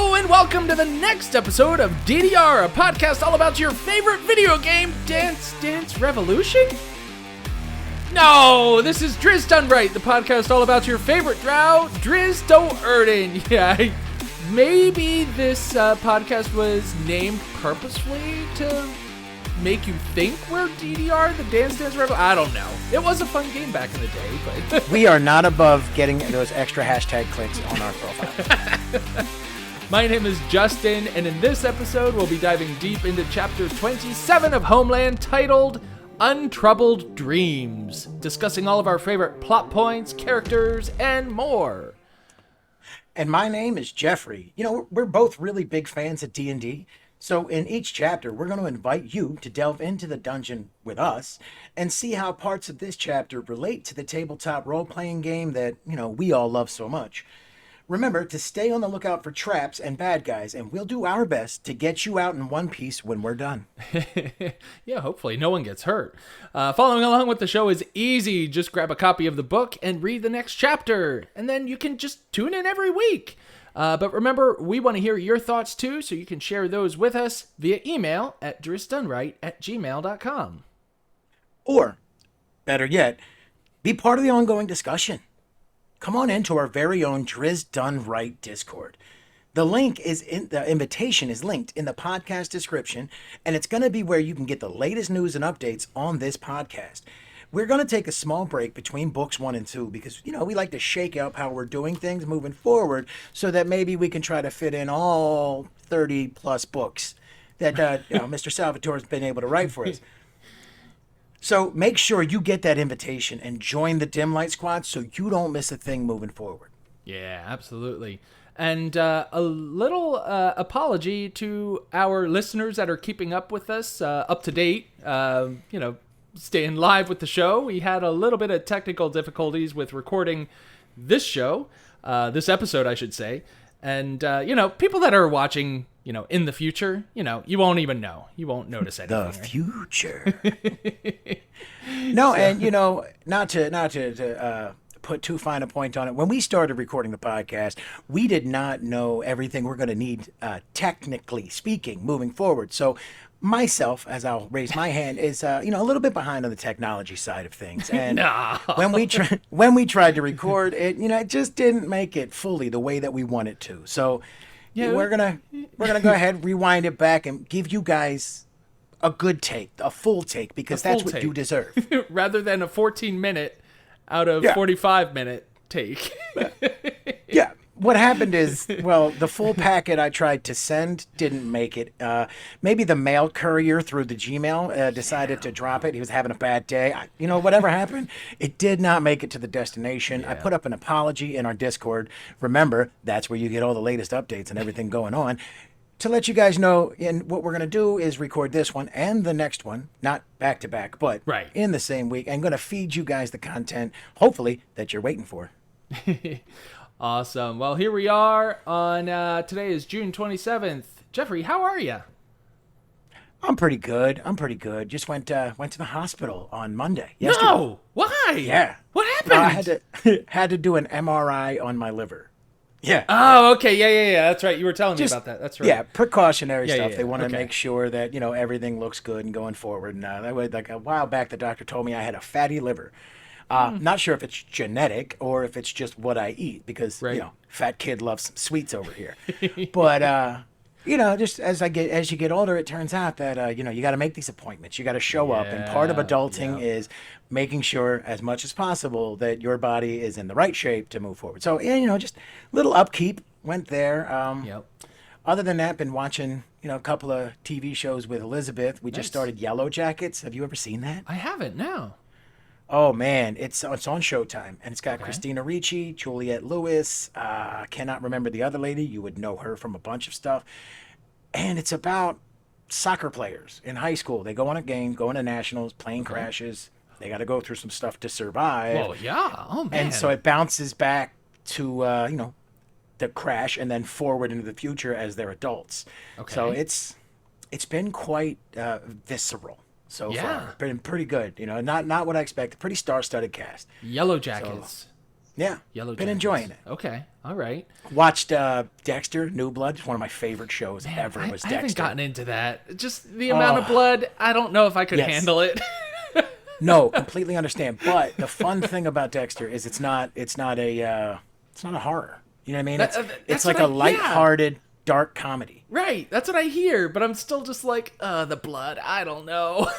Hello and welcome to the next episode of DDR, a podcast all about your favorite video game, Dance Dance Revolution? No, this is Drizzt Done Right, the podcast all about your favorite Drow, Drizzt Do'Urden. Yeah, maybe this podcast was named purposefully to make you think we're DDR, the Dance Dance Revolution. I don't know. It was a fun game back in the day, but we are not above getting those extra hashtag clicks on our profile. My name is Justin, and in this episode, we'll be diving deep into Chapter 27 of Homeland, titled Untroubled Dreams, discussing all of our favorite plot points, characters, and more. And my name is Jeffrey. You know, we're both really big fans of D&D, so in each chapter, we're going to invite you to delve into the dungeon with us and see how parts of this chapter relate to the tabletop role-playing game that, you know, we all love so much. Remember to stay on the lookout for traps and bad guys, and we'll do our best to get you out in one piece when we're done. Yeah, hopefully no one gets hurt. Following along with the show is easy. Just grab a copy of the book and read the next chapter, and then you can just tune in every week. But remember, we want to hear your thoughts too, so you can share those with us via email at drizztdoneright@gmail.com. Or, better yet, be part of the ongoing discussion. Come on into our very own Drizzt Done Right Discord. The invitation is linked in the podcast description, and it's going to be where you can get the latest news and updates on this podcast. We're going to take a small break between books 1 and 2 because, you know, we like to shake up how we're doing things moving forward so that maybe we can try to fit in all 30 plus books that Mr. Salvatore's been able to write for us. So make sure you get that invitation and join the Dim Light Squad so you don't miss a thing moving forward. Yeah, absolutely. And a little apology to our listeners that are keeping up with us, up to date, staying live with the show. We had a little bit of technical difficulties with recording this show, this episode, I should say. And, people that are watching, in the future, you won't even know. You won't notice anything. The future. No, and, not to put too fine a point on it. When we started recording the podcast, we did not know everything we're going to need, technically speaking, moving forward. So myself, as I'll raise my hand, is a little bit behind on the technology side of things. And No. when we tried to record it, it just didn't make it fully the way that we want it to. So yeah, we're gonna go ahead, rewind it back, and give you guys a good take, a full take, because that's what you deserve. Rather than a 14-minute out of 45-minute take. Yeah. What happened is, the full packet I tried to send didn't make it. Maybe the mail courier through the Gmail decided to drop it. He was having a bad day. Whatever happened, it did not make it to the destination. Yeah. I put up an apology in our Discord. Remember, that's where you get all the latest updates and everything going on. To let you guys know, and what we're going to do is record this one and the next one, not back to back, but in the same week. I'm going to feed you guys the content, hopefully, that you're waiting for. Awesome. Well, here we are on, today is June 27th. Jeffrey, how are you? I'm pretty good. Just went to the hospital on Monday. Yesterday. No! Why? Yeah. What happened? I had to do an MRI on my liver. Yeah. Oh, okay. Yeah. That's right. You were telling me about that. That's right. Yeah, precautionary stuff. Yeah. They want to make sure that, everything looks good and going forward. And that was like a while back, the doctor told me I had a fatty liver. Not sure if it's genetic or if it's just what I eat because, fat kid loves some sweets over here. But, just as you get older, it turns out that, you got to make these appointments. You got to show up. And part of adulting is making sure as much as possible that your body is in the right shape to move forward. So, just little upkeep went there. Other than that, been watching, a couple of TV shows with Elizabeth. We just started Yellow Jackets. Have you ever seen that? I haven't, no. Oh man, it's on Showtime, and it's got Christina Ricci, Juliette Lewis. I cannot remember the other lady. You would know her from a bunch of stuff. And it's about soccer players in high school. They go on a game, go into nationals, plane crashes. They got to go through some stuff to survive. Well, yeah. Oh man. And so it bounces back to the crash and then forward into the future as they're adults. Okay. So it's been quite visceral. So far, been pretty good. Not what I expected. Pretty star-studded cast. Yellow Jackets. So, Yeah. Yellow Been Jackets. enjoying it. Okay. All right. Watched Dexter, New Blood. It's one of my favorite shows ever. I Was Dexter. haven't gotten into that. Just the amount of blood, I don't know if I could handle it. No, completely understand. But the fun thing about Dexter is it's not a horror. You know what I mean? It's like a lighthearted, dark comedy. Right. That's what I hear. But I'm still just like, the blood. I don't know.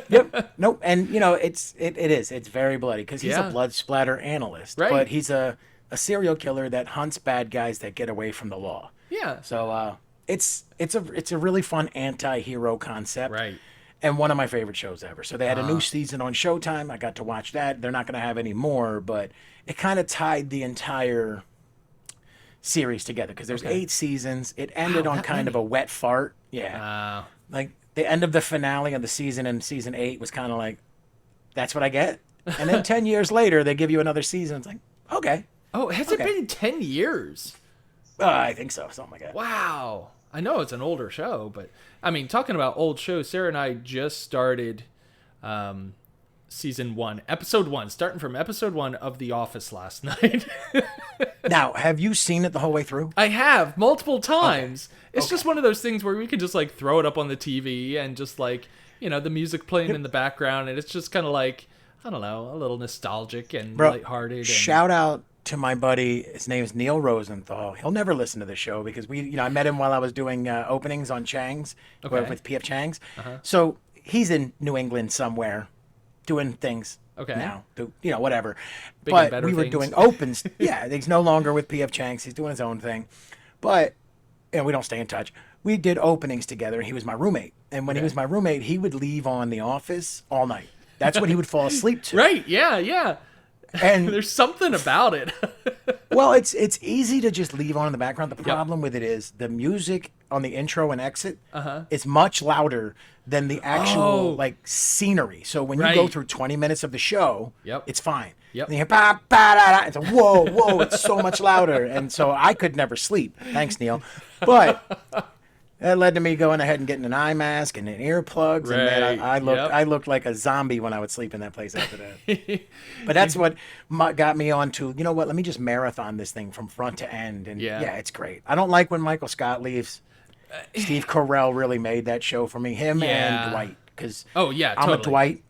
Yep. Nope. And it is. It's very bloody because he's a blood splatter analyst. Right. But he's a serial killer that hunts bad guys that get away from the law. Yeah. So it's a really fun anti-hero concept. Right. And one of my favorite shows ever. So they had a new season on Showtime. I got to watch that. They're not going to have any more, but it kind of tied the entire series together because there's 8 seasons. It ended on kind of a wet fart. Yeah. Like the end of the finale of the season in season 8 was kind of like, that's what I get. And then 10 years later, they give you another season. It's like, okay. Oh, has it been 10 years? I think so. Something like that. Wow. I know it's an older show, but I mean, talking about old shows, Sarah and I just started season 1, episode 1, starting from episode 1 of The Office last night. Now, have you seen it the whole way through? I have multiple times. Okay. It's just one of those things where we can just like throw it up on the TV and just like, the music playing in the background. And it's just kind of like, I don't know, a little nostalgic and lighthearted. And shout out to my buddy. His name is Neil Rosenthal. He'll never listen to the show because I met him while I was doing openings on Chang's with PF Chang's. So he's in New England somewhere doing things now, whatever. But we were doing opens. Yeah, he's no longer with PF Chang's. He's doing his own thing. But we don't stay in touch. We did openings together. He was my roommate. And when he was my roommate, he would leave on The Office all night. That's what he would fall asleep to. Right, yeah. And there's something about it. Well, it's easy to just leave on in the background. The problem with it is the music on the intro and exit is much louder than the actual scenery. So when you go through 20 minutes of the show, it's fine. And you hear ba ba da da. It's like, whoa, it's so much louder. And so I could never sleep. Thanks, Neil. But that led to me going ahead and getting an eye mask and an earplugs, and then I looked like a zombie when I would sleep in that place after that. But that's what got me on to, you know what, let me just marathon this thing from front to end, and it's great. I don't like when Michael Scott leaves. Steve Carell really made that show for me, and Dwight, because I'm a Dwight.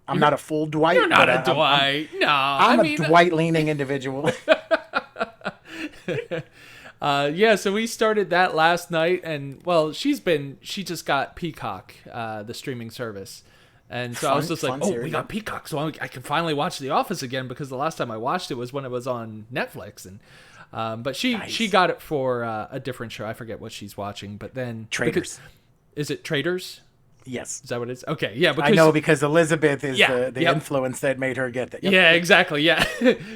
I'm not a full Dwight. You're not a Dwight. I'm a Dwight-leaning individual. So we started that last night, and she just got Peacock, the streaming service. And so I was just like, we got Peacock, so I can finally watch The Office again, because the last time I watched it was when it was on Netflix. And but she got it for a different show. I forget what she's watching, but then Traitors. Is it Traitors? Yes. Is that what it is? Okay, yeah. I know, because Elizabeth is the influence that made her get that. Yep. Yeah, exactly. Yeah.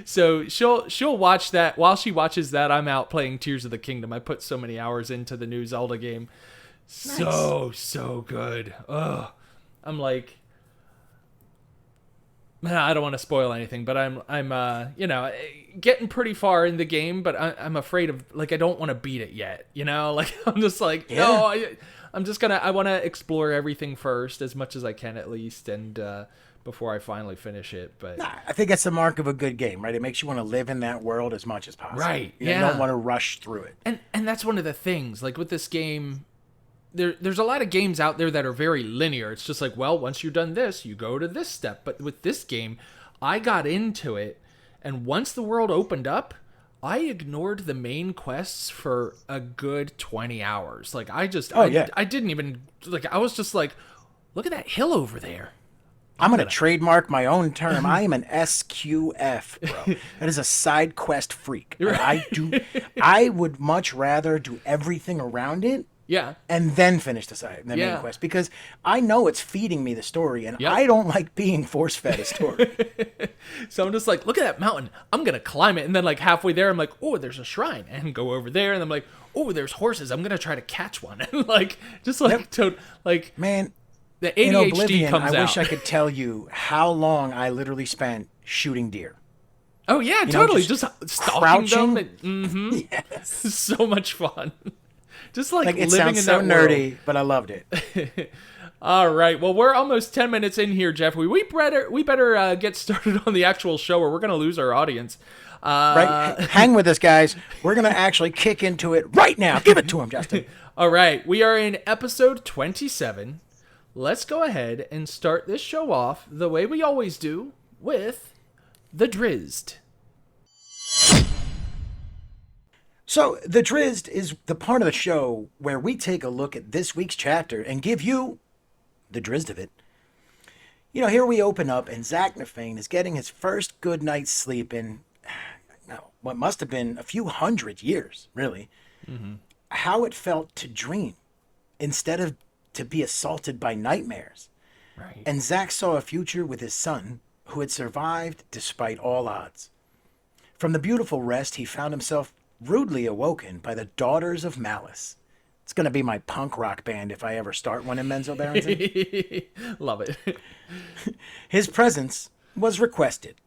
So she'll watch that. While she watches that, I'm out playing Tears of the Kingdom. I put so many hours into the new Zelda game. Nice. So good. Ugh. I'm like, I don't want to spoil anything, but I'm getting pretty far in the game, but I'm afraid of, I don't want to beat it yet. I'm just like, no, I want to explore everything first as much as I can, at least, and before I finally finish it. But I think that's the mark of a good game, right? It makes you want to live in that world as much as possible. Right. You don't want to rush through it. And that's one of the things, with this game, there's a lot of games out there that are very linear. It's just like, well, once you've done this, you go to this step. But with this game, I got into it, and once the world opened up, I ignored the main quests for a good 20 hours. I didn't even, I was just like, look at that hill over there. I'm going to trademark my own term. I am an SQF, bro. That is a side quest freak. I would much rather do everything around it. Yeah. And then finish the main quest, because I know it's feeding me the story, and I don't like being force-fed a story. So I'm just like, look at that mountain. I'm going to climb it. And then halfway there, I'm like, oh, there's a shrine. And go over there. And I'm like, oh, there's horses. I'm going to try to catch one. And man, the ADHD in Oblivion, comes out. I wish I could tell you how long I literally spent shooting deer. Oh, yeah, totally. Just stalking crouching. them. Yes. So much fun. Just living it sounds in so that nerdy, world. but I loved it. All right. Well, we're almost 10 minutes in here, Jeff. We better get started on the actual show, or we're gonna lose our audience. Right? Hang with us, guys. We're going to actually kick into it right now. Give it to him, Justin. All right. We are in episode 27. Let's go ahead and start this show off the way we always do with the Drizzt. So, the Drizzt is the part of the show where we take a look at this week's chapter and give you the Drizzt of it. You know, here we open up and Zach Nafane is getting his first good night's sleep in what must have been a few hundred years, really. Mm-hmm. How it felt to dream instead of to be assaulted by nightmares. Right. And Zach saw a future with his son who had survived despite all odds. From the beautiful rest, he found himself rudely awoken by the Daughters of Malice. It's going to be my punk rock band if I ever start one in Menzo Berenson. Love it. His presence was requested.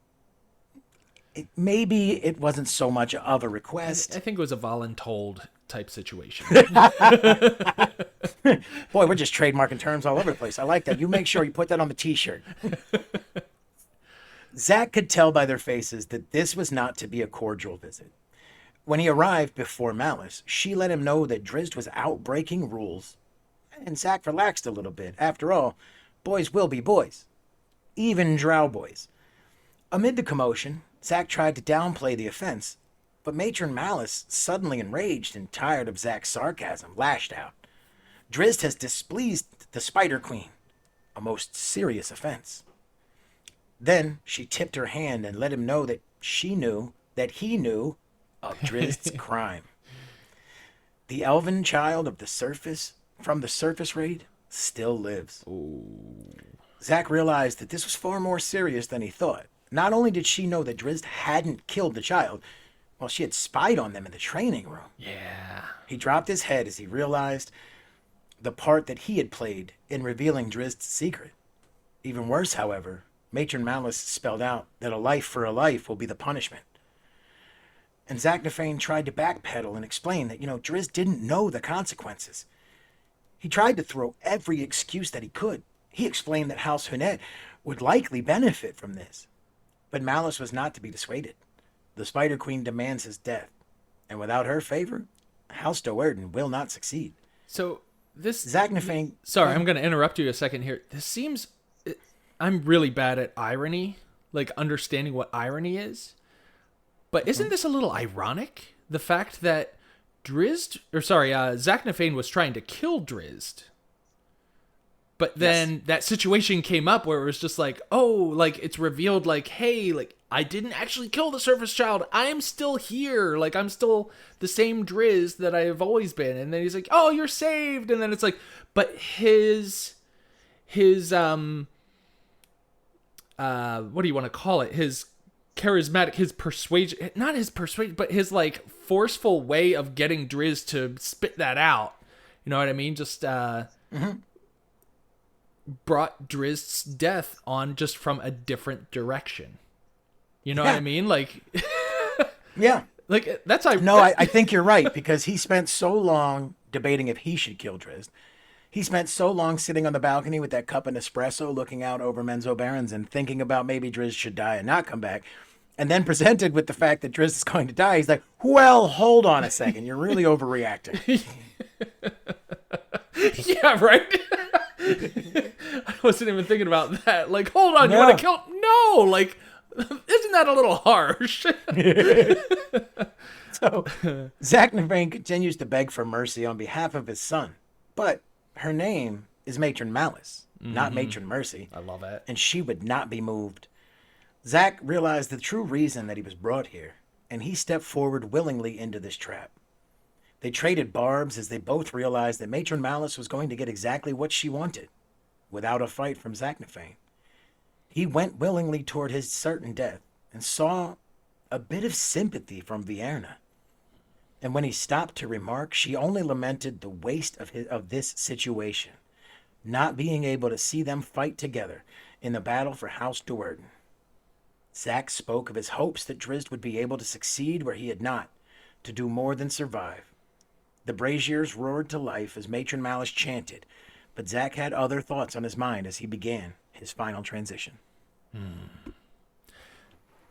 Maybe it wasn't so much of a request. I think it was a voluntold type situation. Boy, we're just trademarking terms all over the place. I like that. You make sure you put that on the t-shirt. Zach could tell by their faces that this was not to be a cordial visit. When he arrived before Malice, she let him know that Drizzt was out breaking rules. And Zach relaxed a little bit. After all, boys will be boys. Even Drow boys. Amid the commotion, Zach tried to downplay the offense, but Matron Malice, suddenly enraged and tired of Zach's sarcasm, lashed out. Drizzt has displeased the Spider Queen, a most serious offense. Then she tipped her hand and let him know that she knew that he knew of Drizzt's crime. The elven child of the surface, from the surface raid, still lives. Ooh. Zach realized that this was far more serious than he thought. Not only did she know that Drizzt hadn't killed the child, well, she had spied on them in the training room. Yeah. He dropped his head as he realized the part that he had played in revealing Drizzt's secret. Even worse, however, Matron Malice spelled out that a life for a life will be the punishment. And Zach Nafane tried to backpedal and explain that, Drizzt didn't know the consequences. He tried to throw every excuse that he could. He explained that House Hunette would likely benefit from this. But Malice was not to be dissuaded. The Spider Queen demands his death. And without her favor, House Do'Urden will not succeed. So this... Zach Nafane... Sorry, I'm going to interrupt you a second here. This seems... I'm really bad at irony, like understanding what irony is. But isn't this a little ironic? The fact that Zach Nafane was trying to kill Drizzt. But then that situation came up where it was just like, oh, like it's revealed like, hey, like I didn't actually kill the surface child. I am still here. Like I'm still the same Drizzt that I have always been. And then he's like, oh, you're saved. And then it's like, but his what do you want to call it? His charismatic, his persuasion, not his persuasion, but his like forceful way of getting Drizzt to spit that out. You know what I mean? Just, brought Drizzt's death on just from a different direction. You know what I mean? Like, yeah. Like, that's... I think you're right, because he spent so long debating if he should kill Drizzt. He spent so long sitting on the balcony with that cup of Nespresso looking out over Menzo Berenson and thinking about maybe Drizzt should die and not come back. And then presented with the fact that Drizzt is going to die, he's like, well, hold on a second. You're really overreacting. Yeah, right? I wasn't even thinking about that. Like, hold on, you want to kill... No! Like, isn't that a little harsh? So, Zach Nafane continues to beg for mercy on behalf of his son. But her name is Matron Malice, not Matron Mercy. I love it. And she would not be moved. Zach realized the true reason that he was brought here, and he stepped forward willingly into this trap. They traded barbs as they both realized that Matron Malice was going to get exactly what she wanted, without a fight from Zach Nafane. He went willingly toward his certain death and saw a bit of sympathy from Vierna. And when he stopped to remark, she only lamented the waste of this situation, not being able to see them fight together in the battle for House Do'Urden. Zach spoke of his hopes that Drizzt would be able to succeed where he had not, to do more than survive. The braziers roared to life as Matron Malice chanted, But Zach had other thoughts on his mind as he began his final transition.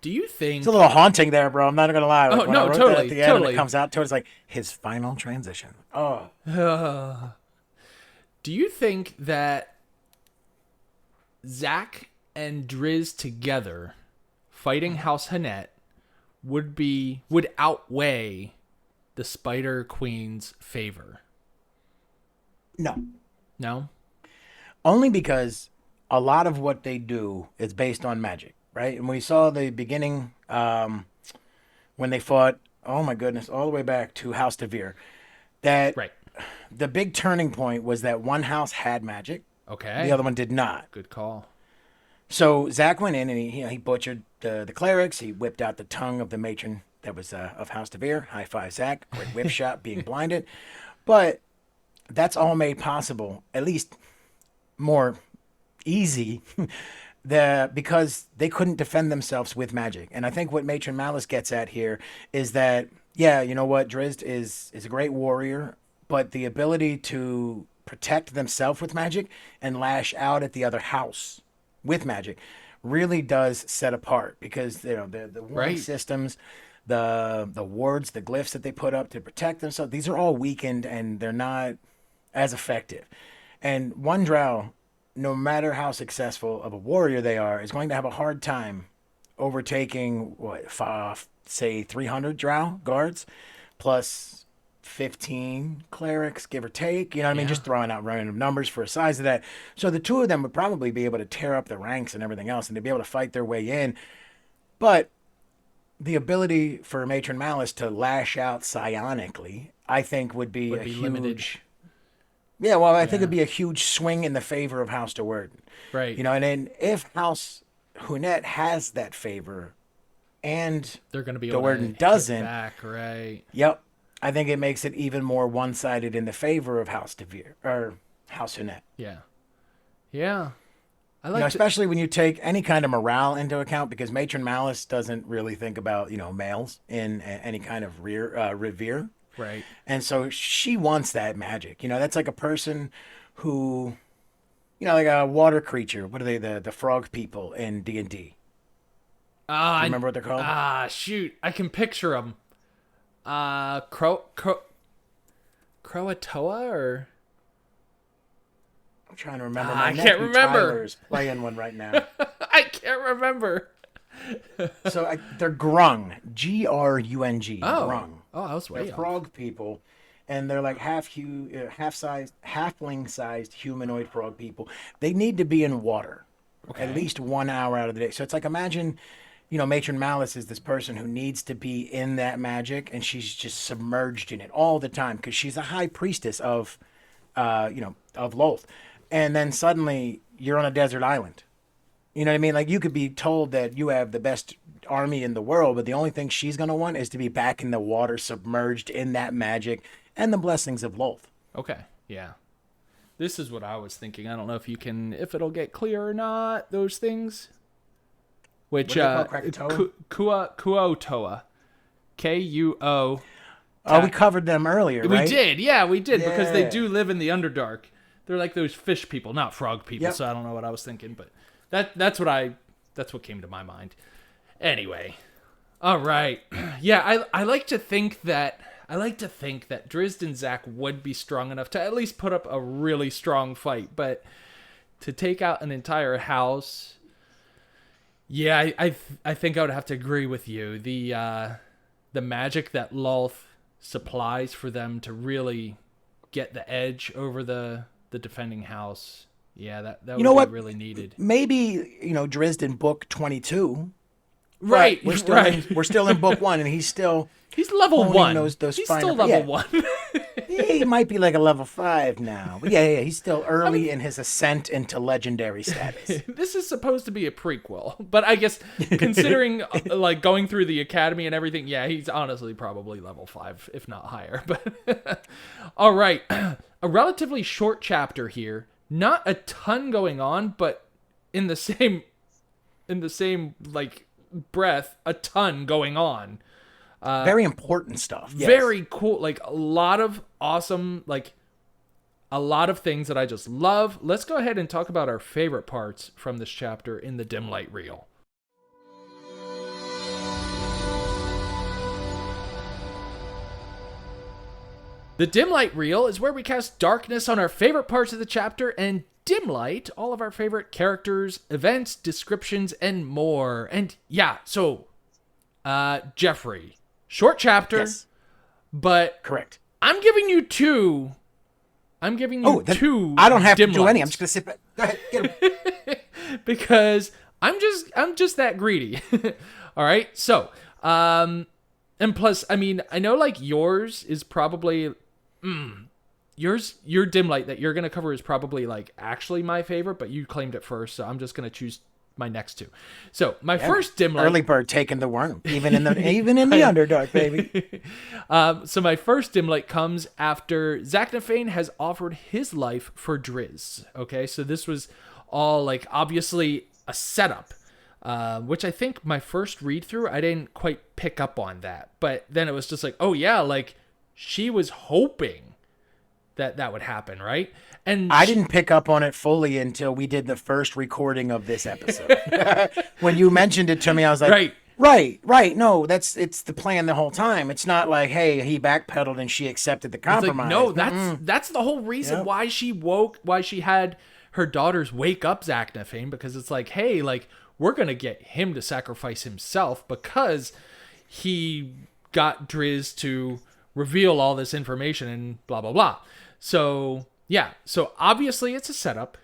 Do you think... It's a little haunting there, bro. I'm not going to lie. Like, Oh, when no, I wrote totally, that at the end totally. and it comes out towards like his final transition. Oh. Do you think that Zach and Drizzt together fighting House Hanet would outweigh the Spider Queen's favor? No. No? Only because a lot of what they do is based on magic, right? And we saw the beginning when they fought, oh my goodness, all the way back to House Devere, that Right. the big turning point was that one house had magic, Okay. the other one did not. Good call. So Zach went in and he butchered the clerics. He whipped out the tongue of the matron that was of House Devere. High five, Zach. Great whip shot, being blinded. But that's all made possible, at least more easy, because they couldn't defend themselves with magic. And I think what Matron Malice gets at here is that, yeah, you know what, Drizzt is a great warrior, but the ability to protect themselves with magic and lash out at the other house with magic really does set apart, because the warning Right. systems, the wards, the glyphs that they put up to protect themselves, these are all weakened and they're not as effective. And one Drow, no matter how successful of a warrior they are, is going to have a hard time overtaking say 300 Drow guards plus 15 clerics, give or take. You know what I mean? Yeah. Just throwing out random numbers for a size of that. So the two of them would probably be able to tear up the ranks and everything else, and they'd be able to fight their way in. But the ability for Matron Malice to lash out psionically, I think, would be a huge... limited. Yeah, well, I think it'd be a huge swing in the favor of House Do'Urden. Right. You know, and then if House Hanet has that favor and They're going to be able Do'Urden to hit doesn't, back, right? yep, I think it makes it even more one-sided in the favor of House Devere or House Hanet. Yeah. Yeah. I You know, like especially when you take any kind of morale into account, because Matron Malice doesn't really think about, males in any kind of revere. Right. And so she wants that magic. That's like a person who, like a water creature. What are they? The frog people in D&D. Remember what they're called? Shoot. I can picture them. Croatoa or... I'm trying to remember. I can't remember. Tyler's playing one right now. I can't remember. So they're grung. Grung. Oh. Grung. Oh, I was way They're off. frog people, and they're like halfling-sized humanoid frog people. They need to be in water at least 1 hour out of the day. So it's like, imagine, Matron Malice is this person who needs to be in that magic, and she's just submerged in it all the time because she's a high priestess of Lolth. And then suddenly you're on a desert island. You know what I mean? Like, you could be told that you have the best army in the world, but the only thing she's going to want is to be back in the water, submerged in that magic and the blessings of Lolth. Okay. Yeah. This is what I was thinking. I don't know if it'll get clear or not, those things. Which, Kuotoa. Kuo. Oh, we covered them earlier, right? We did. Yeah, we did. Because they Yeah. do live in the Underdark. They're like those fish people, not frog people. Yep. So I don't know what I was thinking, but that's what came to my mind. Anyway. All right. Yeah, I like to think that Drizzt and Zach would be strong enough to at least put up a really strong fight, but to take out an entire house, yeah, I think I would have to agree with you. The magic that Lolth supplies for them to really get the edge over the defending house, yeah, that would be really needed. Maybe, Drizzt in book 22. Right, we're still right. we're still in book 1, and he's level 1. Those He's finer- still level yeah. 1. He might be like a level 5 now. But yeah, he's still early in his ascent into legendary status. This is supposed to be a prequel, but I guess considering like going through the academy and everything, yeah, he's honestly probably level 5, if not higher. But all right, a relatively short chapter here. Not a ton going on, but in the same like breath, a ton going on. Very important stuff. Yes. Very cool, like a lot of awesome, like a lot of things that I just love. Let's go ahead and talk about our favorite parts from this chapter in the dim light reel. The dim light reel is where we cast darkness on our favorite parts of the chapter and dim light all of our favorite characters, events, descriptions, and more. And yeah, so Jeffrey, short chapter, Yes. but Correct. I'm giving you two. Two. I don't have to dim do any. I'm lights. just gonna sit back. Go ahead, get him. Because I'm just that greedy. All right. So, and plus, I mean, I know like yours is probably, your dim light that you're going to cover is probably like actually my favorite, but you claimed it first. So I'm just going to choose my next two. So my first dim light. Early bird taking the worm, even in the Underdark, baby. So my first dim light comes after Zaknafein has offered his life for Drizzt. Okay, so this was all like obviously a setup, which I think my first read through I didn't quite pick up on that, but then it was just like, oh yeah, like she was hoping that would happen, right? And I didn't pick up on it fully until we did the first recording of this episode. When you mentioned it to me, I was like, right. No, it's the plan the whole time. It's not like, hey, he backpedaled and she accepted the compromise. Like, no, that's the whole reason why she had her daughters wake up Zaknafein, because it's like, hey, like we're gonna get him to sacrifice himself because he got Drizzt to reveal all this information and blah blah blah. So yeah, so obviously it's a setup.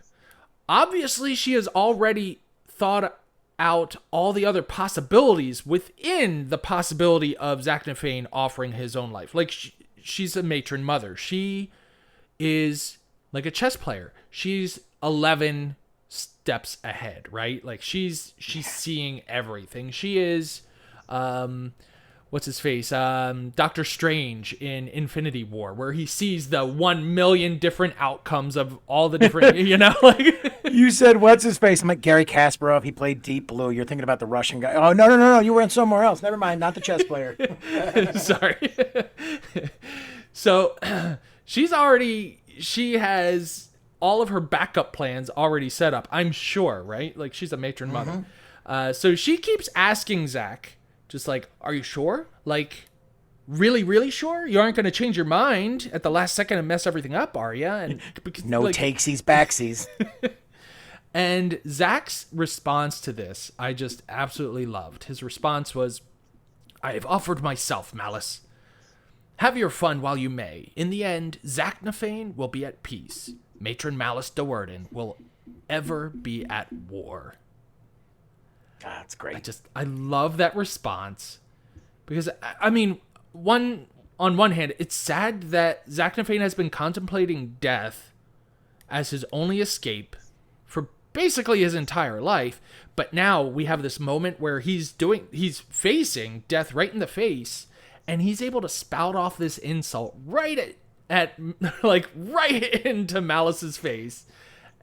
Obviously she has already thought out all the other possibilities within the possibility of Zaknafein offering his own life. Like she's a matron mother. She is like a chess player. She's 11 steps ahead, right? Like she's seeing everything. She is what's his face? Doctor Strange in Infinity War, where he sees the 1 million different outcomes of all the different, like. You said, what's his face? I'm like, Gary Kasparov. He played Deep Blue. You're thinking about the Russian guy. Oh, no. You were in somewhere else. Never mind. Not the chess player. Sorry. So she has all of her backup plans already set up, I'm sure, right? Like she's a matron mother. So she keeps asking Zach, just like, are you sure? Like, really, really sure? You aren't going to change your mind at the last second and mess everything up, are you? And because, no takesies, backsies. And Zach's response to this, I just absolutely loved. His response was, I have offered myself, Malice. Have your fun while you may. In the end, Zaknafein will be at peace. Matron Malice Do'Urden will ever be at war. That's great. I love that response, because I mean, on one hand, it's sad that Zaknafein has been contemplating death as his only escape for basically his entire life, but now we have this moment where he's facing death right in the face, and he's able to spout off this insult right at like right into Malice's face.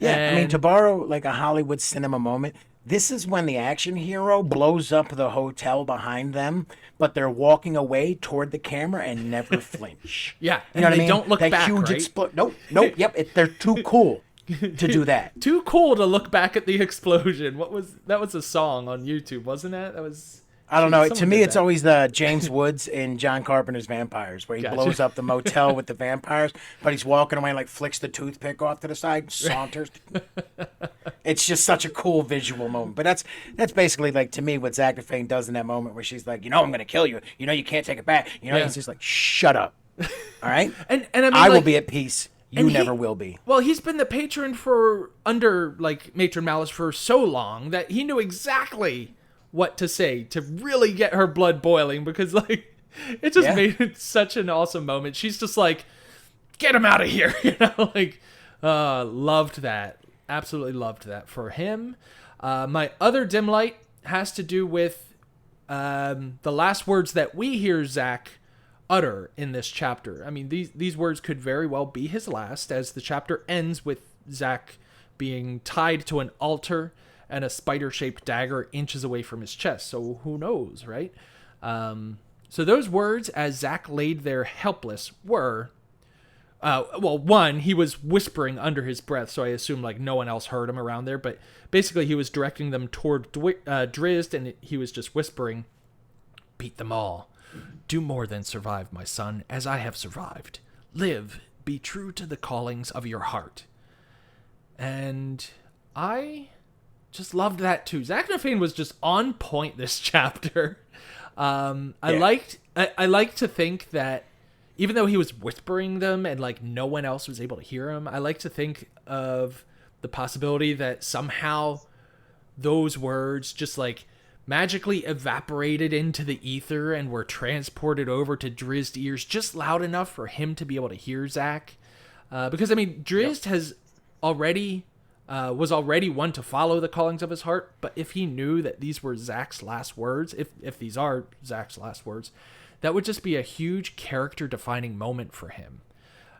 Yeah, And I mean, to borrow like a Hollywood cinema moment, this is when the action hero blows up the hotel behind them, but they're walking away toward the camera and never flinch. Yeah, you know what I mean? Don't look that back, huge right? Nope. Yep, they're too cool to do that. Too cool to look back at the explosion. That was a song on YouTube, wasn't it? That was. I don't know. Someone To me, did it's that. always the James Woods in John Carpenter's Vampires, where he blows up the motel with the vampires, but he's walking away and like flicks the toothpick off to the side, saunters. It's just such a cool visual moment. But that's basically like, to me, what Zaknafein does in that moment, where she's like, I'm going to kill you. You can't take it back. He's just like, shut up. All right. and I mean, I will like, be at peace. You never will be. Well, he's been the patron under Matron Malice for so long that he knew exactly what to say to really get her blood boiling, because like it just made it such an awesome moment. She's just like, get him out of here, loved that. Absolutely loved that for him. My other dim light has to do with the last words that we hear Zach utter in this chapter. I mean, these words could very well be his last, as the chapter ends with Zach being tied to an altar and a spider-shaped dagger inches away from his chest. So who knows, right? So those words, as Zach laid there helpless, were, Well, one, he was whispering under his breath, so I assume like no one else heard him around there. But basically, he was directing them toward Drizzt, and he was just whispering, "Beat them all. Do more than survive, my son, as I have survived. Live. Be true to the callings of your heart." And I just loved that too. Zach Nafane was just on point this chapter. I like to think that even though he was whispering them and like no one else was able to hear him, I like to think of the possibility that somehow those words just like magically evaporated into the ether and were transported over to Drizzt's ears just loud enough for him to be able to hear Zach. Because I mean, Drizzt has already was already one to follow the callings of his heart, but if he knew that these were Zach's last words, if these are Zach's last words, that would just be a huge character-defining moment for him.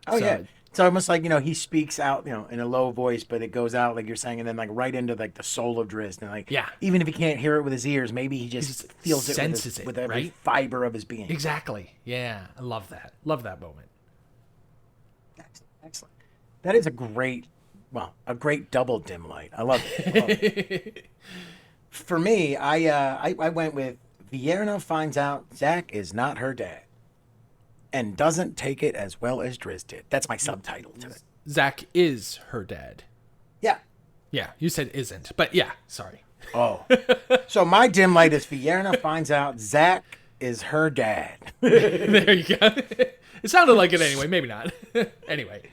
Oh, yeah. It's almost like, he speaks out, in a low voice, but it goes out, like you're saying, and then, like, right into, like, the soul of Drizzt. And, like, even if he can't hear it with his ears, maybe he just feels senses it with every fiber of his being. Exactly. Yeah. I love that. Love that moment. Excellent. That is a great double dim light. I love it. For me, I went with Vierna finds out Zach is not her dad and doesn't take it as well as Drizzt did. That's my subtitle to it. Zach is her dad. Yeah. Yeah, you said isn't, but yeah, sorry. Oh. So my dim light is Vierna finds out Zach is her dad. There you go. It sounded like it anyway, maybe not. Anyway.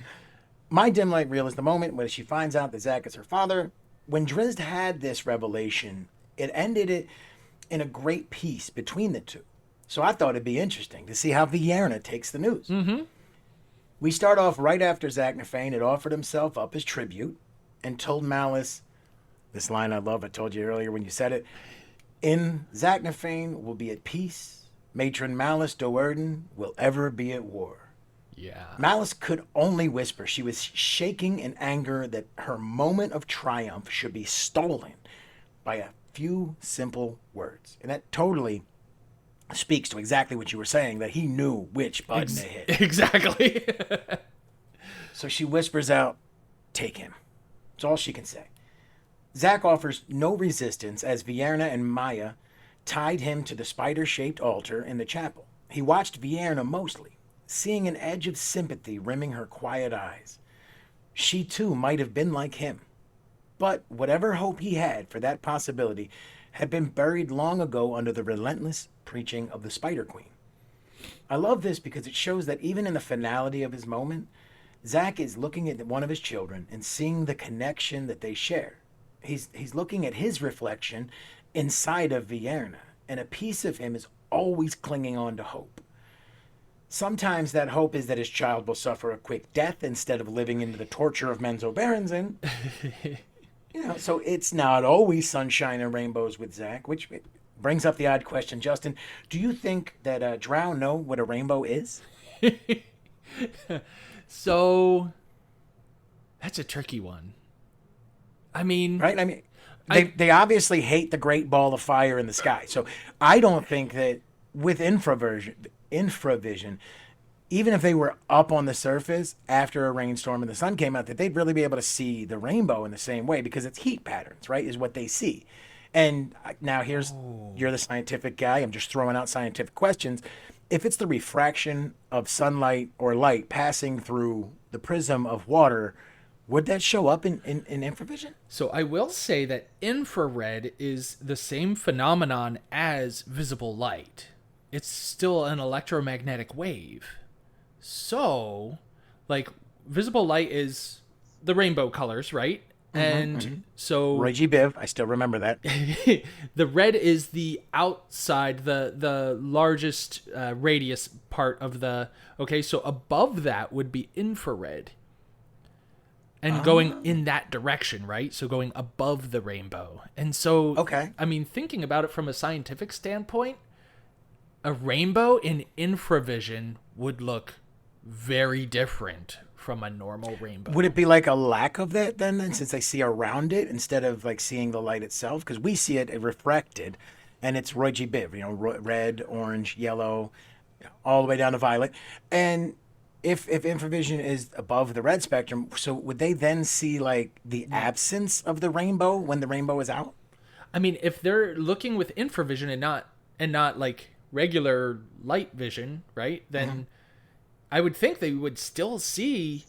My dim light reel is the moment when she finds out that Zach is her father. When Drizzt had this revelation, it ended it in a great peace between the two. So I thought it'd be interesting to see how Vierna takes the news. Mm-hmm. We start off right after Zach Nafane had offered himself up as tribute and told Malice, this line I love, I told you earlier when you said it, "In Zach Nafane will be at peace. Matron Malice Do'Urden will ever be at war." Yeah. Malice could only whisper. She was shaking in anger that her moment of triumph should be stolen by a few simple words. And that totally speaks to exactly what you were saying, that he knew which button to hit. Exactly. So she whispers out, "Take him." That's all she can say. Zach offers no resistance as Vierna and Maya tied him to the spider-shaped altar in the chapel. He watched Vierna mostly, seeing an edge of sympathy rimming her quiet eyes. She too might have been like him. But whatever hope he had for that possibility had been buried long ago under the relentless preaching of the Spider Queen. I love this because it shows that even in the finality of his moment, Zach is looking at one of his children and seeing the connection that they share. He's looking at his reflection inside of Vierna, and a piece of him is always clinging on to hope. Sometimes that hope is that his child will suffer a quick death instead of living into the torture of Menzo Berenzin. So it's not always sunshine and rainbows with Zach, which brings up the odd question. Justin, do you think that Drow know what a rainbow is? So, that's a tricky one. I mean... Right? I mean, they obviously hate the great ball of fire in the sky. So I don't think that with infravision, even if they were up on the surface after a rainstorm and the sun came out, that they'd really be able to see the rainbow in the same way because it's heat patterns, right, is what they see. And now you're the scientific guy. I'm just throwing out scientific questions. If it's the refraction of sunlight or light passing through the prism of water, would that show up in infravision? So I will say that infrared is the same phenomenon as visible light. It's still an electromagnetic wave. So, like, visible light is the rainbow colors, right? So Roy G. Biv, I still remember that. The red is the outside, the largest radius part of the... Okay, so above that would be infrared. And going in that direction, right? So going above the rainbow. And so, I mean, thinking about it from a scientific standpoint, a rainbow in infravision would look very different from a normal rainbow. Would it be like a lack of that then since they see around it instead of like seeing the light itself? Because we see it refracted, and it's Roy G. Biv, red, orange, yellow, all the way down to violet. And if infravision is above the red spectrum, so would they then see like the absence of the rainbow when the rainbow is out? I mean, if they're looking with infravision and not like regular light vision, right? Then I would think they would still see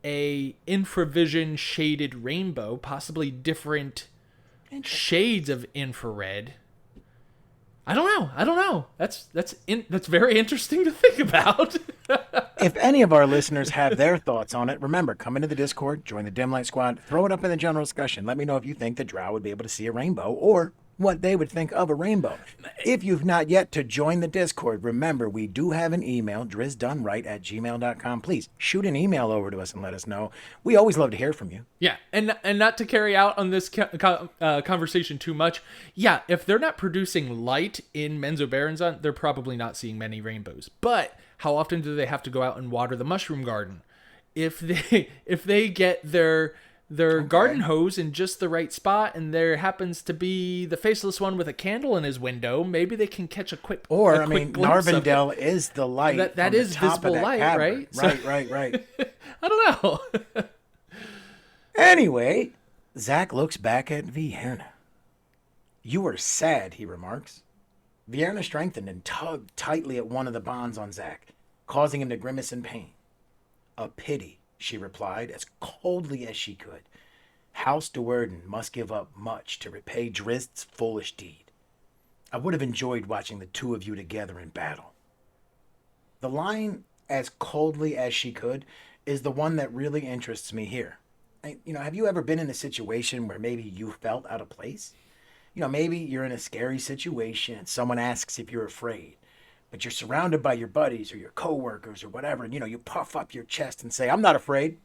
a infravision shaded rainbow, possibly different shades of infrared. I don't know. That's very interesting to think about. If any of our listeners have their thoughts on it, remember, come into the Discord, join the Dim Light Squad, throw it up in the general discussion. Let me know if you think the Drow would be able to see a rainbow or what they would think of a rainbow. If you've not yet to join the Discord, remember, we do have an email, drizztdoneright@gmail.com. Please shoot an email over to us and let us know. We always love to hear from you. Yeah, and not to carry out on this conversation too much. Yeah, if they're not producing light in Menzoberranzan, they're probably not seeing many rainbows. But how often do they have to go out and water the mushroom garden? If they get their garden hose in just the right spot, and there happens to be the faceless one with a candle in his window, maybe they can catch a quick. Or I mean, Narvandel is the light. That is visible light, cavern. right? Right. I don't know. Anyway, Zach looks back at Vierna. You are sad, he remarks. Vierna strengthened and tugged tightly at one of the bonds on Zach, causing him to grimace in pain. A pity, she replied, as coldly as she could. House Do'Urden must give up much to repay Drizzt's foolish deed. I would have enjoyed watching the two of you together in battle. The line, as coldly as she could, is the one that really interests me here. Have you ever been in a situation where maybe you felt out of place? Maybe you're in a scary situation and someone asks if you're afraid, but you're surrounded by your buddies or your coworkers or whatever, and you puff up your chest and say, I'm not afraid.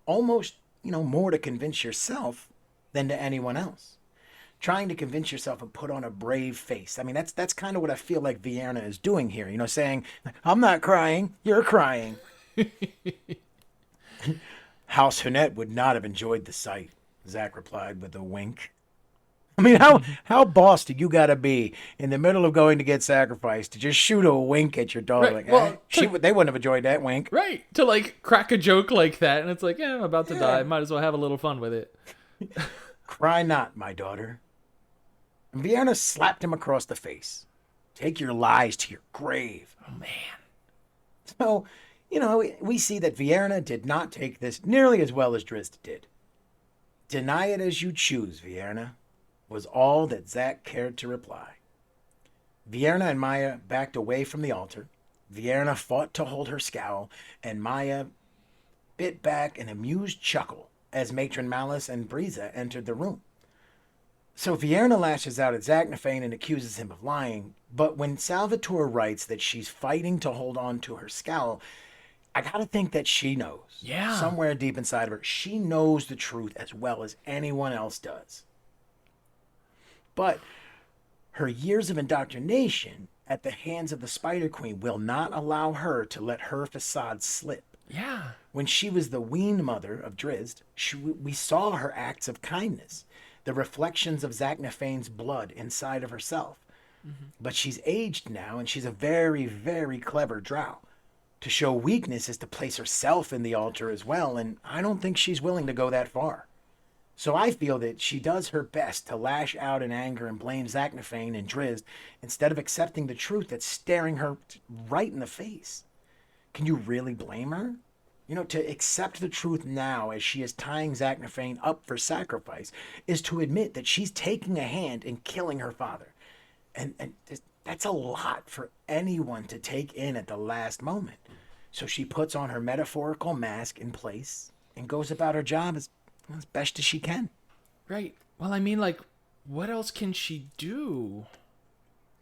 Almost, more to convince yourself than to anyone else. Trying to convince yourself and put on a brave face. I mean, that's kind of what I feel like Vierna is doing here, saying, I'm not crying, you're crying. House Hunnett would not have enjoyed the sight, Zach replied with a wink. I mean, how boss do you gotta be in the middle of going to get sacrificed to just shoot a wink at your dog? Right. Like, well, they wouldn't have enjoyed that wink. Right. To like crack a joke like that, and it's like, I'm about to die. Might as well have a little fun with it. Cry not, my daughter. And Vierna slapped him across the face. Take your lies to your grave. Oh, man. So, we see that Vierna did not take this nearly as well as Drizzt did. Deny it as you choose, Vierna, was all that Zach cared to reply. Vierna and Maya backed away from the altar. Vierna fought to hold her scowl, and Maya bit back an amused chuckle as Matron Malice and Briza entered the room. So Vierna lashes out at Zaknafein and accuses him of lying, but when Salvatore writes that she's fighting to hold on to her scowl, I gotta think that she knows. Yeah. Somewhere deep inside of her, she knows the truth as well as anyone else does. But her years of indoctrination at the hands of the Spider Queen will not allow her to let her facade slip. Yeah. When she was the weaned mother of Drizzt, we saw her acts of kindness, the reflections of Zaknafein's blood inside of herself. Mm-hmm. But she's aged now, and she's a very, very clever Drow. To show weakness is to place herself in the altar as well, and I don't think she's willing to go that far. So I feel that she does her best to lash out in anger and blame Zaknafein and Drizzt instead of accepting the truth that's staring her right in the face. Can you really blame her? To accept the truth now as she is tying Zaknafein up for sacrifice is to admit that she's taking a hand in killing her father. And that's a lot for anyone to take in at the last moment. So she puts on her metaphorical mask in place and goes about her job as best as she can. Right. Well, I mean, like, what else can she do?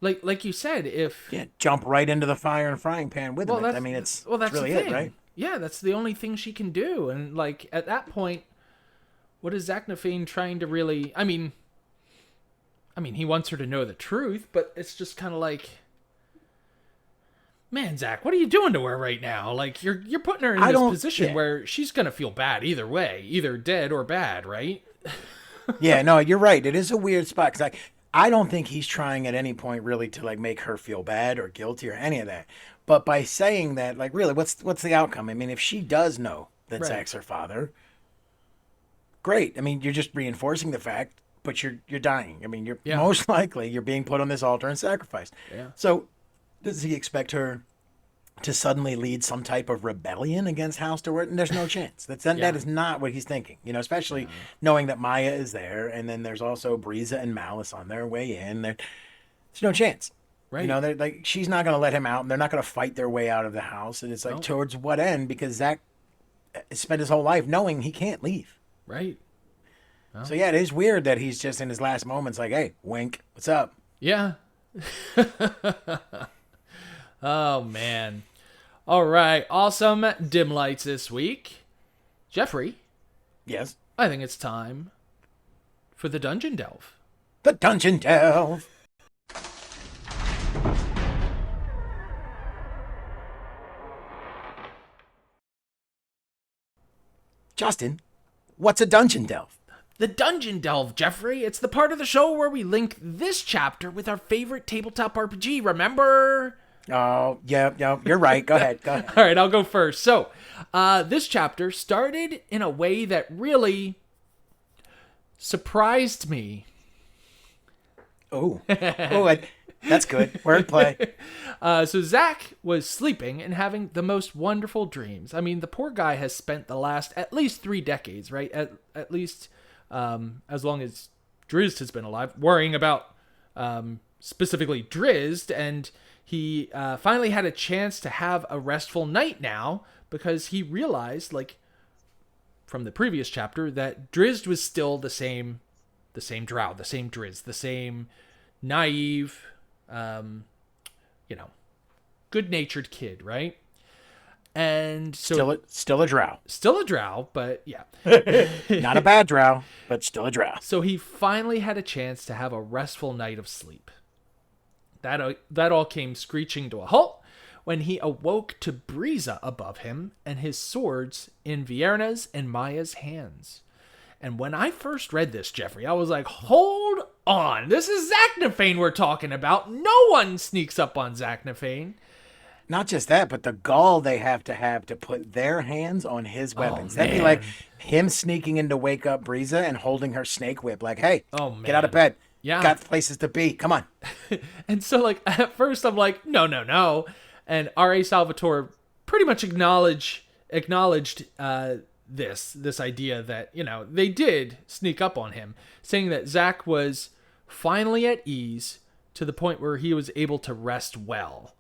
Like you said, if... Yeah, jump right into the fire and frying pan with him. I mean, that's really it, right? Yeah, that's the only thing she can do. And, like, at that point, what is Zaknafein trying to really... I mean, he wants her to know the truth, but it's just kind of like... Man, Zach, what are you doing to her right now? Like, you're putting her in this position where she's going to feel bad either way. Either dead or bad, right? Yeah, no, you're right. It is a weird spot. Because I don't think he's trying at any point really to, like, make her feel bad or guilty or any of that. But by saying that, like, really, what's the outcome? I mean, if she does know that Right. Zach's her father, great. I mean, you're just reinforcing the fact, but you're dying. I mean, you're Yeah. most likely you're being put on this altar and sacrificed. Yeah. So, does he expect her to suddenly lead some type of rebellion against House Do'Urden? There's no chance. That is not what he's thinking. You know, especially knowing that Maya is there, and then there's also Breeza and Malice on their way in. There's no chance. Right. You know, they're like, she's not going to let him out, and they're not going to fight their way out of the house. And it's like, No. towards what end? Because Zach spent his whole life knowing he can't leave. Right. So yeah, it is weird that he's just in his last moments like, hey, wink, what's up? Yeah. Oh, man. All right. Awesome dim lights this week. Jeffrey, Yes. I think it's time for the Dungeon Delve. The Dungeon Delve. Justin, what's a Dungeon Delve? The Dungeon Delve, Jeffrey. It's the part of the show where we link this chapter with our favorite tabletop RPG, remember? Oh, yeah, you're right. Go ahead. All right, I'll go first. So, this chapter started in a way that really surprised me. Oh, that's good. Wordplay. So Zach was sleeping and having the most wonderful dreams. I mean, the poor guy has spent the last at least 3 decades, right? At least as long as Drizzt has been alive, worrying about specifically Drizzt, and he finally had a chance to have a restful night now because he realized, like, from the previous chapter, that Drizzt was still the same Drow, the same Drizzt, the same naive, good-natured kid, right? And so Still a drow. still a Drow, but yeah. Not a bad drow, but still a drow. So he finally had a chance to have a restful night of sleep. That all came screeching to a halt when he awoke to Breeza above him and his swords in Vierna's and Maya's hands. And when I first read this, Jeffrey, I was like, hold on. This is Zaknafane we're talking about. No one sneaks up on Zaknafane. Not just that, but the gall they have to put their hands on his weapons. That'd be like him sneaking in to wake up Breeza and holding her snake whip. Like, hey, get out of bed. Yeah. Got places to be. Come on. And so, like, at first I'm like, no. And R.A. Salvatore pretty much acknowledged this idea that, they did sneak up on him, saying that Zach was finally at ease to the point where he was able to rest well.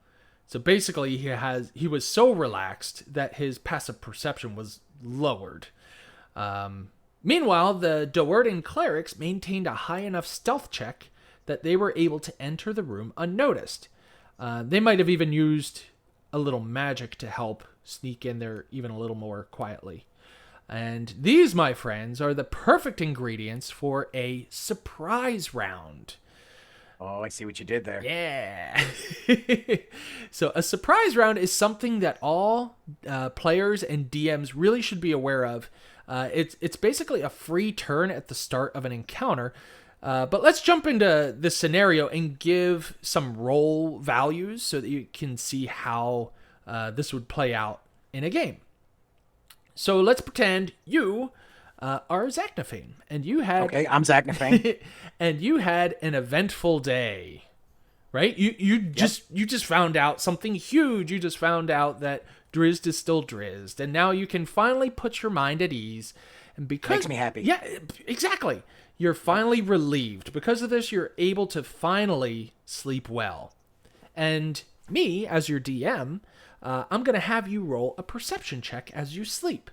So basically he was so relaxed that his passive perception was lowered. Meanwhile, the Do'Urden clerics maintained a high enough stealth check that they were able to enter the room unnoticed. They might have even used a little magic to help sneak in there even a little more quietly. And these, my friends, are the perfect ingredients for a surprise round. Oh, I see what you did there. Yeah. So a surprise round is something that all players and DMs really should be aware of. It's basically a free turn at the start of an encounter. But let's jump into this scenario and give some role values so that you can see how this would play out in a game. So let's pretend you are Zaknafane, and you had... Okay, I'm Zaknafane. and you had an eventful day, right? You just found out something huge. You just found out that Drizzt is still Drizzt, and now you can finally put your mind at ease. And because Makes me happy. Yeah, exactly. You're finally relieved. Because of this, you're able to finally sleep well. And me, as your DM, I'm going to have you roll a perception check as you sleep.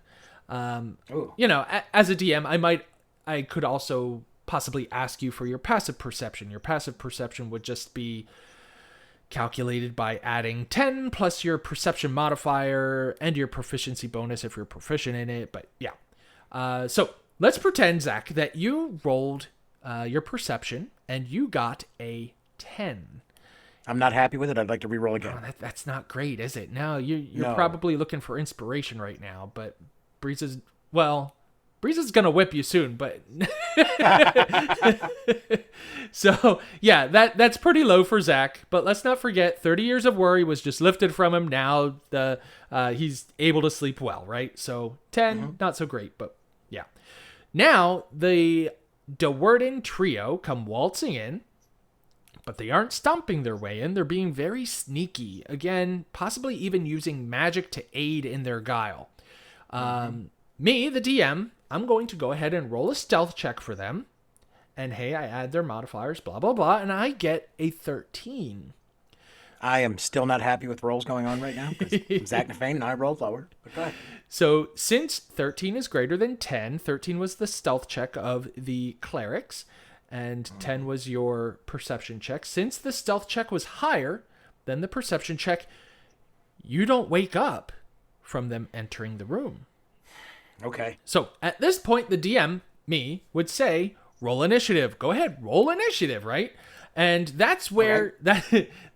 As a DM, I could also possibly ask you for your passive perception. Your passive perception would just be calculated by adding 10 plus your perception modifier and your proficiency bonus if you're proficient in it. But yeah. So let's pretend, Zach, that you rolled your perception and you got a 10. I'm not happy with it. I'd like to re-roll again. Oh, that's not great, is it? No, you're probably looking for inspiration right now, but Breeza's going to whip you soon, but So, yeah, that's pretty low for Zach. But let's not forget, 30 years of worry was just lifted from him. Now he's able to sleep well, right? So 10, not so great, but yeah. Now, the Do'Urden trio come waltzing in, but they aren't stomping their way in. They're being very sneaky. Again, possibly even using magic to aid in their guile. Me, the DM, I'm going to go ahead and roll a stealth check for them. And hey, I add their modifiers, blah, blah, blah, and I get a 13. I am still not happy with rolls going on right now because Zach Nefane and I rolled lower. But go ahead. So since 13 is greater than 10, 13 was the stealth check of the clerics, and 10 was your perception check. Since the stealth check was higher than the perception check, you don't wake up from them entering the room. Okay. So at this point, the DM, me, would say, roll initiative. Go ahead, roll initiative, right? And that's where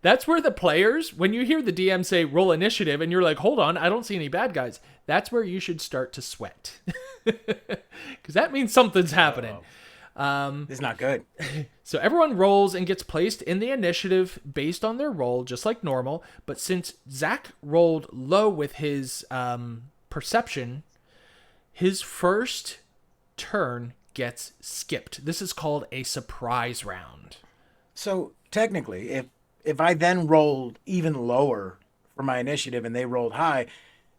that's where the players, when you hear the DM say roll initiative and you're like, hold on, I don't see any bad guys, that's where you should start to sweat. Because that means something's happening. It's not good. So everyone rolls and gets placed in the initiative based on their roll, just like normal. But since Zach rolled low with his perception, his first turn gets skipped. This is called a surprise round. So technically, if I then rolled even lower for my initiative and they rolled high,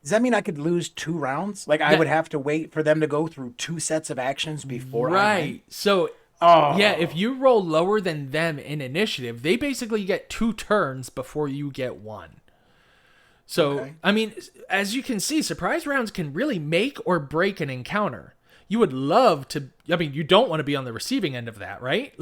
does that mean I could lose 2 rounds? Like I would have to wait for them to go through 2 sets of actions before I win? So yeah, if you roll lower than them in initiative, they basically get 2 turns before you get 1. So, I mean, as you can see, surprise rounds can really make or break an encounter. You would love to, I mean, you don't want to be on the receiving end of that, right?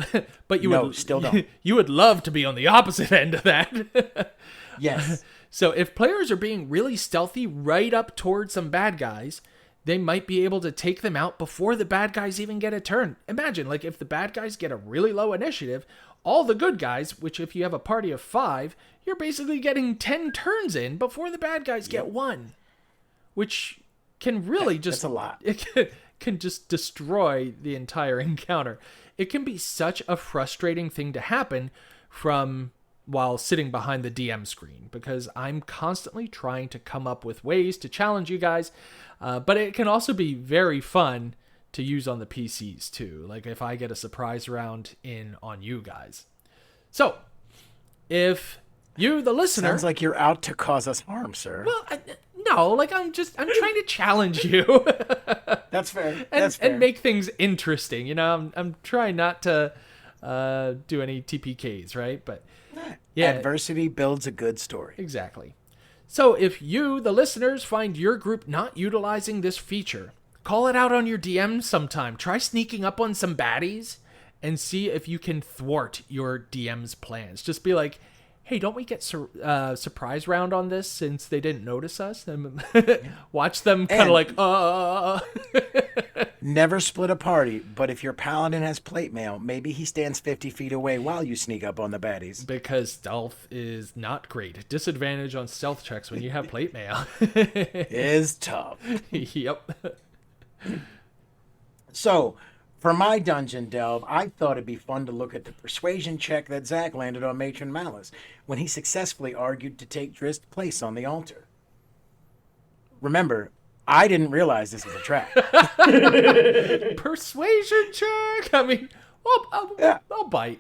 But still don't. You would love to be on the opposite end of that. Yes. So if players are being really stealthy right up towards some bad guys, they might be able to take them out before the bad guys even get a turn. Imagine, like, if the bad guys get a really low initiative, all the good guys, which if you have a party of 5, you're basically getting 10 turns in before the bad guys get 1. Which can really That's a lot. It can just destroy the entire encounter. It can be such a frustrating thing to happen from while sitting behind the DM screen, because I'm constantly trying to come up with ways to challenge you guys. But it can also be very fun to use on the PCs too. Like if I get a surprise round in on you guys. So if you, the listener... Sounds like you're out to cause us harm, sir. Well, no, like I'm trying to challenge you. That's fair. And make things interesting. You know, I'm trying not to do any TPKs, right? But yeah, adversity builds a good story. Exactly. So if you, the listeners, find your group not utilizing this feature, call it out on your DM sometime. Try sneaking up on some baddies and see if you can thwart your DM's plans. Just be like, hey, don't we get surprise round on this since they didn't notice us? And watch them kind of like, Never split a party, but if your paladin has plate mail, maybe he stands 50 feet away while you sneak up on the baddies. Because stealth is not great. Disadvantage on stealth checks when you have plate mail. Is tough. Yep. So, for my dungeon delve, I thought it'd be fun to look at the persuasion check that Zach landed on Matron Malice when he successfully argued to take Drizzt's place on the altar. Remember, I didn't realize this was a trap. Persuasion check? I mean, well, I'll bite.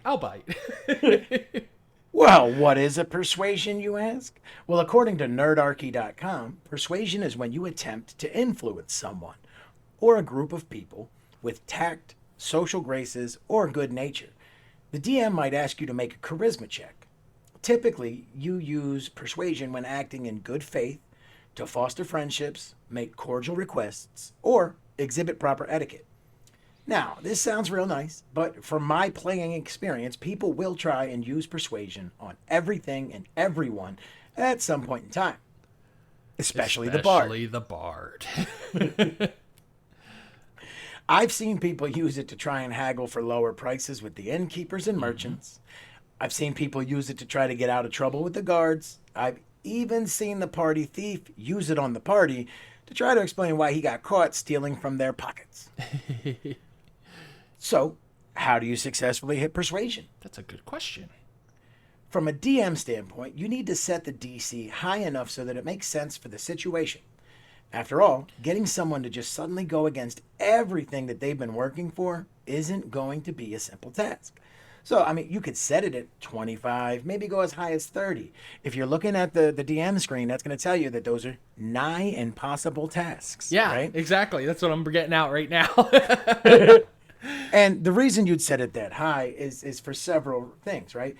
Well, what is a persuasion, you ask? Well, according to nerdarchy.com, persuasion is when you attempt to influence someone or a group of people with tact, social graces, or good nature. The DM might ask you to make a charisma check. Typically, you use persuasion when acting in good faith, to foster friendships, make cordial requests, or exhibit proper etiquette. Now, this sounds real nice, but from my playing experience, people will try and use persuasion on everything and everyone at some point in time. Especially the bard. I've seen people use it to try and haggle for lower prices with the innkeepers and merchants. I've seen people use it to try to get out of trouble with the guards. I've even seen the party thief use it on the party to try to explain why he got caught stealing from their pockets. So, how do you successfully hit persuasion? That's a good question. From a DM standpoint, you need to set the DC high enough so that it makes sense for the situation. After all, getting someone to just suddenly go against everything that they've been working for isn't going to be a simple task. So, I mean, you could set it at 25, maybe go as high as 30. If you're looking at the DM screen, that's going to tell you that those are nigh impossible tasks. Yeah, right? exactly. That's what I'm getting out right now. And the reason you'd set it that high is for several things, right?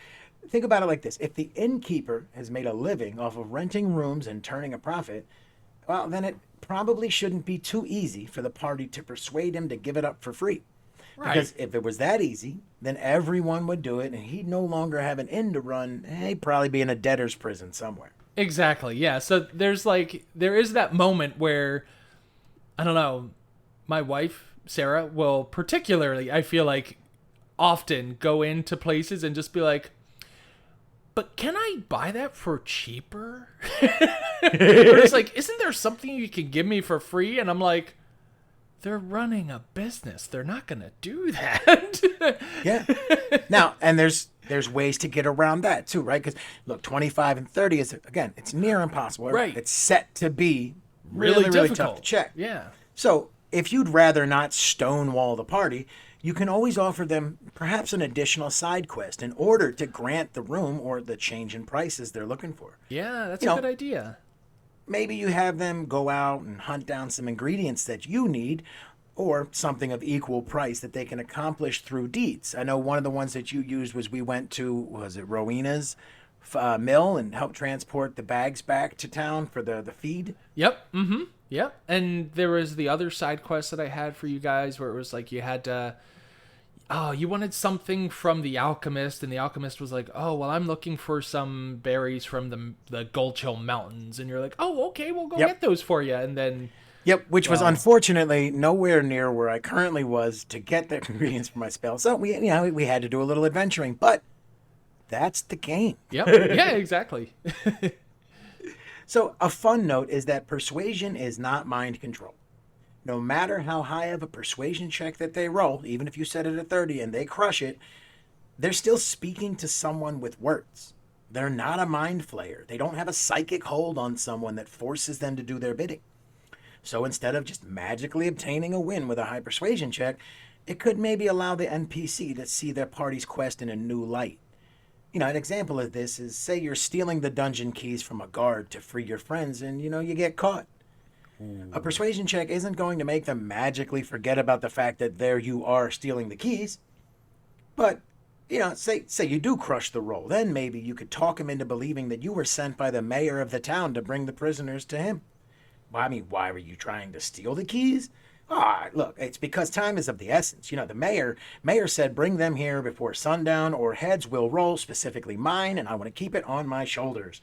Think about it like this. If the innkeeper has made a living off of renting rooms and turning a profit, well, then it probably shouldn't be too easy for the party to persuade him to give it up for free. Right. Because if it was that easy, then everyone would do it, and he'd no longer have an inn to run. He'd probably be in a debtor's prison somewhere. Exactly, yeah. So there is that moment where, I don't know, my wife, Sarah, will particularly, I feel like, often go into places and just be like, but can I buy that for cheaper? Or it's like, isn't there something you can give me for free? And I'm like, they're running a business. They're not going to do that. Yeah. Now, and there's ways to get around that too, right? Because look, 25 and 30 is, again, it's near impossible. Right. It's set to be really tough to check. Yeah. So if you'd rather not stonewall the party, you can always offer them perhaps an additional side quest in order to grant the room or the change in prices they're looking for. Yeah, that's a good idea. Maybe you have them go out and hunt down some ingredients that you need, or something of equal price that they can accomplish through deeds. I know one of the ones that you used was we went to, was it Rowena's mill and helped transport the bags back to town for the feed? Yep. Mm-hmm. Yep. And there was the other side quest that I had for you guys where it was like you had to... Oh, you wanted something from the alchemist, and the alchemist was like, oh, well, I'm looking for some berries from the Gulch Hill Mountains. And you're like, oh, okay, we'll go get those for you. And then... Yep, which was unfortunately nowhere near where I currently was to get the ingredients for my spell. So we had to do a little adventuring, but that's the game. Yep. Yeah, exactly. So a fun note is that persuasion is not mind control. No matter how high of a persuasion check that they roll, even if you set it at 30 and they crush it, they're still speaking to someone with words. They're not a mind flayer. They don't have a psychic hold on someone that forces them to do their bidding. So instead of just magically obtaining a win with a high persuasion check, it could maybe allow the NPC to see their party's quest in a new light. An example of this is, say you're stealing the dungeon keys from a guard to free your friends and, you get caught. A persuasion check isn't going to make them magically forget about the fact that there you are stealing the keys. But, say you do crush the roll, then maybe you could talk him into believing that you were sent by the mayor of the town to bring the prisoners to him. Well, I mean, why were you trying to steal the keys? Look, it's because time is of the essence. The mayor said bring them here before sundown or heads will roll, specifically mine, and I want to keep it on my shoulders.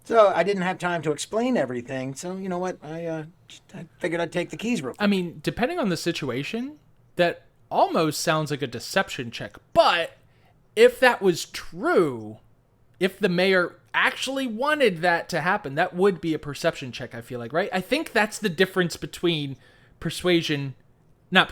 So I didn't have time to explain everything. So you know what? I figured I'd take the keys real quick. I mean, depending on the situation, that almost sounds like a deception check. But if that was true, if the mayor actually wanted that to happen, that would be a perception check, I feel like, right? I think that's the difference between persuasion. No,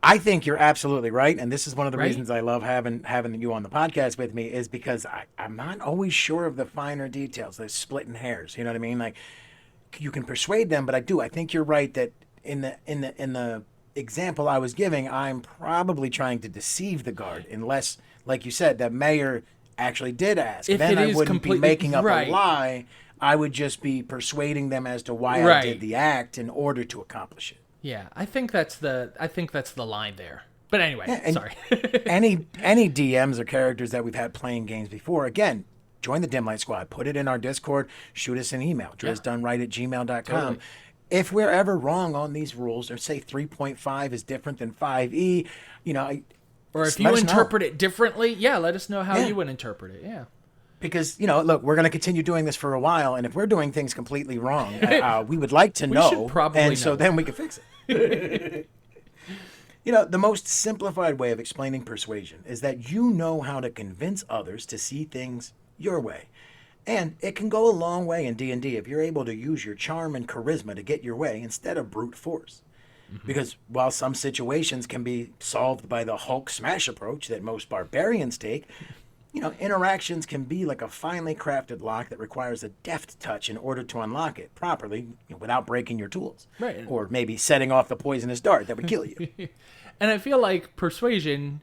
I think you're absolutely right, and this is one of the reasons I love having you on the podcast with me, is because I'm not always sure of the finer details. They're splitting hairs, you know what I mean? Like, you can persuade them, but I think you're right that in the example I was giving, I'm probably trying to deceive the guard, unless, like you said, the mayor actually did ask. If then it I is wouldn't be making up right. a lie. I would just be persuading them as to why I did the act in order to accomplish it. Yeah, I think that's the line there. But anyway, sorry. any DMs or characters that we've had playing games before, again, join the Dim Light Squad. Put it in our Discord. Shoot us an email, drizztdoneright@gmail.com. Totally. If we're ever wrong on these rules, or say 3.5 is different than 5e, or if you interpret it differently, let us know how you would interpret it. Yeah. Because, look, we're going to continue doing this for a while, and if we're doing things completely wrong, we would like to know. Should probably know. So then we can fix it. The most simplified way of explaining persuasion is that you know how to convince others to see things your way. And it can go a long way in D&D if you're able to use your charm and charisma to get your way instead of brute force. Because while some situations can be solved by the Hulk smash approach that most barbarians take, interactions can be like a finely crafted lock that requires a deft touch in order to unlock it properly without breaking your tools. Right. Or maybe setting off the poisonous dart that would kill you. And I feel like persuasion,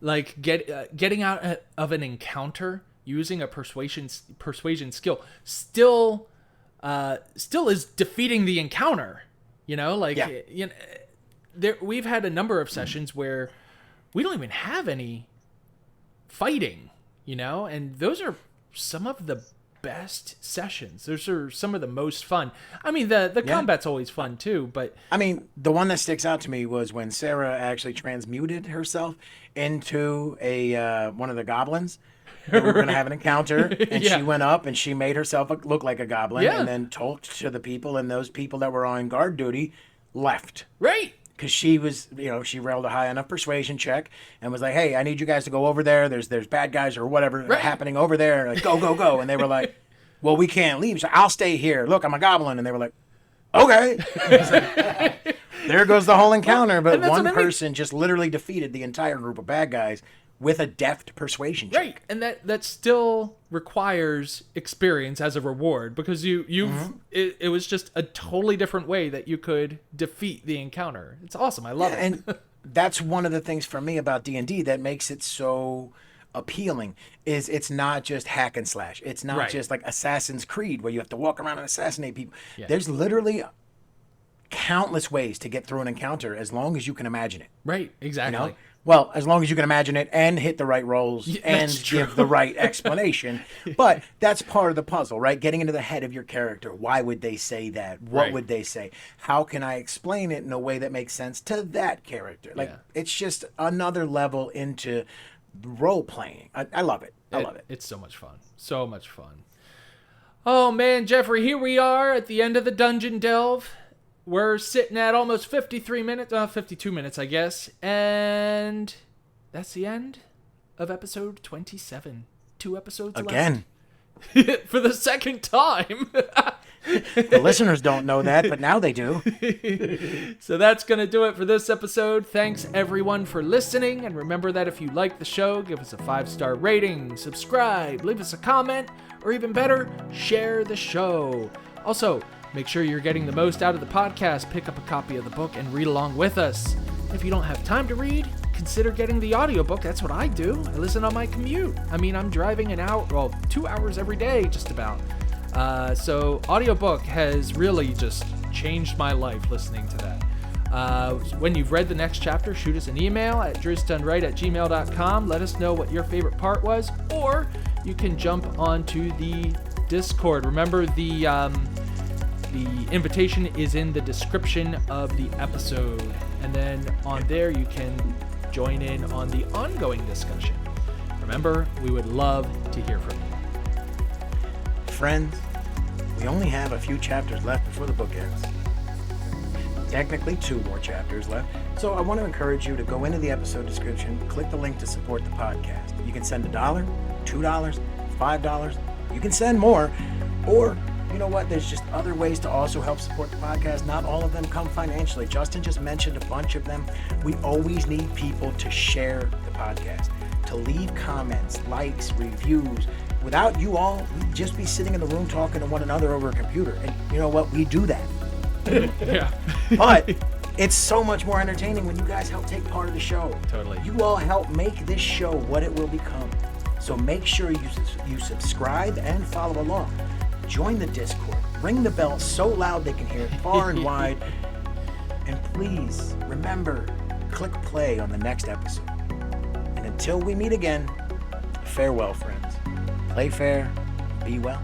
like getting out of an encounter using a persuasion skill, still is defeating the encounter. We've had a number of sessions where we don't even have any fighting, and those are some of the best sessions. Those are some of the most fun. I mean, the combat's always fun too, but the one that sticks out to me was when Sarah actually transmuted herself into one of the goblins. We were going to have an encounter, and she went up and she made herself look like a goblin, and then talked to the people, and those people that were on guard duty left. Right. Because she was, she rolled a high enough persuasion check and was like, "Hey, I need you guys to go over there. There's bad guys or whatever happening over there. Like, go." And they were like, "Well, we can't leave. So I'll stay here. Look, I'm a goblin." And they were like, "Okay." There goes the whole encounter. But one person just literally defeated the entire group of bad guys with a deft persuasion check. Right, and that still requires experience as a reward, because it was just a totally different way that you could defeat the encounter. It's awesome. I love it. And that's one of the things for me about D&D that makes it so appealing, is it's not just hack and slash. It's not just like Assassin's Creed where you have to walk around and assassinate people. Yeah. There's literally countless ways to get through an encounter as long as you can imagine it. Right, exactly. Well, as long as you can imagine it and hit the right rolls and give the right explanation. But that's part of the puzzle, right? Getting into the head of your character. Why would they say that? What would they say? How can I explain it in a way that makes sense to that character? It's just another level into role playing. I love it. I love it. It's so much fun. So much fun. Oh, man, Jeffrey, here we are at the end of the Dungeon Delve. We're sitting at almost 52 minutes, I guess. And that's the end of episode 27. 2 episodes again. Left. For the second time. The listeners don't know that, but now they do. So that's going to do it for this episode. Thanks, everyone, for listening. And remember that if you like the show, give us a 5-star rating, subscribe, leave us a comment, or even better, share the show. Also, make sure you're getting the most out of the podcast. Pick up a copy of the book and read along with us. If you don't have time to read, consider getting the audiobook. That's what I do. I listen on my commute. I'm driving 2 hours every day, just about. So audiobook has really just changed my life listening to that. When you've read the next chapter, shoot us an email at drizztdoneright@gmail.com. Let us know what your favorite part was, or you can jump onto the Discord. Remember, the invitation is in the description of the episode. And then on there, you can join in on the ongoing discussion. Remember, we would love to hear from you. Friends, we only have a few chapters left before the book ends. Technically, 2 more chapters left. So I want to encourage you to go into the episode description, click the link to support the podcast. You can send $1, $2, $5. You can send more, or you know what? There's just other ways to also help support the podcast. Not all of them come financially. Justin just mentioned a bunch of them. We always need people to share the podcast, to leave comments, likes, reviews. Without you all, we'd just be sitting in the room talking to one another over a computer. And you know what? We do that. Yeah. But it's so much more entertaining when you guys help take part of the show. Totally. You all help make this show what it will become. So make sure you subscribe and follow along. Join the Discord. Ring the bell so loud they can hear it far and wide. And please, remember, click play on the next episode. And until we meet again, farewell, friends. Play fair, be well.